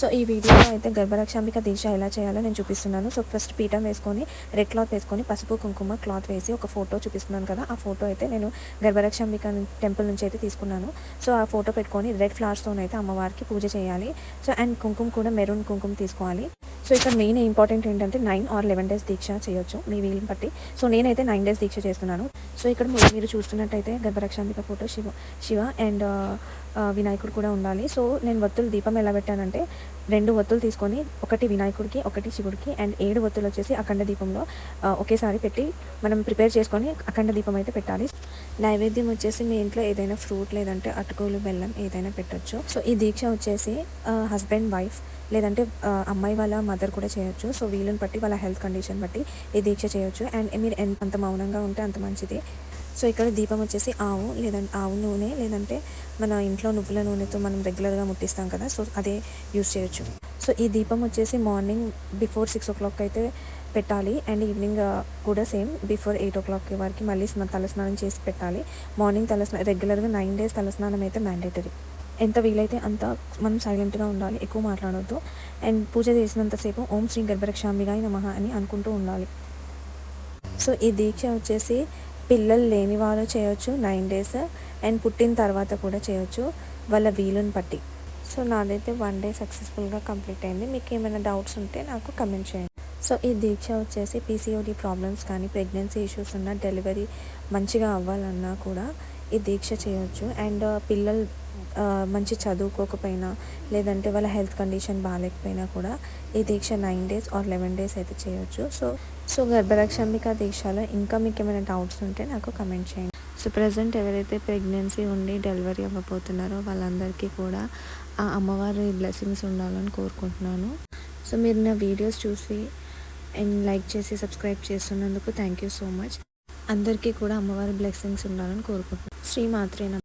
So ఈ వీడియోలో అయితే గర్భరక్షాంబిక దీక్ష ఎలా చేయాలో నేను చూపిస్తున్నాను. సో ఫస్ట్ పీఠం వేసుకొని రెడ్ క్లాత్ వేసుకొని పసుపు కుంకుమ క్లాత్ వేసి ఒక ఫోటో చూపిస్తున్నాను కదా, ఆ ఫోటో అయితే నేను గర్భరక్షాంబిక టెంపుల్ నుంచి అయితే తీసుకున్నాను. సో ఆ ఫోటో పెట్టుకొని రెడ్ ఫ్లవర్స్తో అయితే అమ్మవారికి పూజ చేయాలి. సో అండ్ కుంకుమ కూడా మెరూన్ కుంకుమ తీసుకోవాలి. సో ఇక్కడ మెయిన్ ఇంపార్టెంట్ ఏంటంటే 9 or 11 days దీక్ష చేయొచ్చు మీ వీలుని బట్టి. సో నేనైతే 9 days దీక్ష చేస్తున్నాను. సో ఇక్కడ మీరు చూస్తున్నట్టయితే గర్భరక్షాంబిక ఫోటో శివ అండ్ వినాయకుడు కూడా ఉండాలి. సో నేను ఒత్తులు దీపం ఎలా పెట్టానంటే 2 ఒత్తులు తీసుకొని ఒకటి వినాయకుడికి ఒకటి శివుడికి అండ్ 7 ఒత్తులు వచ్చేసి అఖండ దీపంలో ఒకేసారి పెట్టి మనం ప్రిపేర్ చేసుకొని అఖండ దీపం అయితే పెట్టాలి. నైవేద్యం వచ్చేసి మీ ఇంట్లో ఏదైనా ఫ్రూట్ లేదంటే అటుకులు బెల్లం ఏదైనా పెట్టచ్చు. సో ఈ దీక్ష వచ్చేసి హస్బెండ్ వైఫ్ లేదంటే అమ్మాయి వాళ్ళ మదర్ కూడా చేయొచ్చు. సో వీళ్ళని బట్టి వాళ్ళ హెల్త్ కండిషన్ బట్టి ఈ దీక్ష చేయొచ్చు. అండ్ మీరు అంత మౌనంగా ఉంటే అంత మంచిది. సో ఇక్కడ దీపం వచ్చేసి ఆవు నూనె లేదంటే మన ఇంట్లో నువ్వుల నూనెతో మనం రెగ్యులర్గా ముట్టిస్తాం కదా, సో అదే యూస్ చేయొచ్చు. సో ఈ దీపం వచ్చేసి మార్నింగ్ బిఫోర్ 6 o'clock అయితే పెట్టాలి అండ్ ఈవినింగ్ కూడా సేమ్ బిఫోర్ 8 o'clock వరకు మళ్ళీ తలస్నానం చేసి పెట్టాలి. మార్నింగ్ రెగ్యులర్గా 9 days తలస్నానం అయితే మ్యాండేటరీ. ఎంత వీలైతే అంత మనం సైలెంట్గా ఉండాలి, ఎక్కువ మాట్లాడవద్దు. అండ్ పూజ చేసినంతసేపు ఓం శ్రీ గర్భరక్షాంబికాయ నమః అని అనుకుంటూ ఉండాలి. సో ఈ దీక్ష వచ్చేసి పిల్లలు లేని వాళ్ళు చేయొచ్చు 9 days అండ్ పుట్టిన తర్వాత కూడా చేయొచ్చు వాళ్ళ వీలుని బట్టి. సో నాదైతే 1 day సక్సెస్ఫుల్గా కంప్లీట్ అయింది. మీకు ఏమైనా డౌట్స్ ఉంటే నాకు కమెంట్ చేయండి. సో ఈ దీక్ష వచ్చేసి పీసీఓడి ప్రాబ్లమ్స్ కానీ ప్రెగ్నెన్సీ ఇష్యూస్ ఉన్న డెలివరీ మంచిగా అవ్వాలన్నా కూడా ఈ దీక్ష చేయొచ్చు. అండ్ పిల్లలు మంచి చదువుకోకపోయినా లేదంటే వాళ్ళ హెల్త్ కండిషన్ బాగాలేకపోయినా కూడా ఈ దీక్ష 9 days or 11 days అయితే చేయొచ్చు. సో గర్భరక్షాంబిక దీక్షలో ఇంకా మీకు ఏమైనా డౌట్స్ ఉంటే నాకు కమెంట్ చేయండి. సో ప్రజెంట్ ఎవరైతే ప్రెగ్నెన్సీ ఉండి డెలివరీ అవ్వబోతున్నారో వాళ్ళందరికీ కూడా ఆ అమ్మవారి బ్లెస్సింగ్స్ ఉండాలని కోరుకుంటున్నాను. సో మీరు నా వీడియోస్ చూసి అండ్ లైక్ చేసి సబ్స్క్రైబ్ చేస్తున్నందుకు థ్యాంక్ యూ సో మచ్. అందరికీ కూడా అమ్మవారి బ్లెస్సింగ్స్ ఉండాలని కోరుకుంటున్నాను. శ్రీమాత్రే నమః.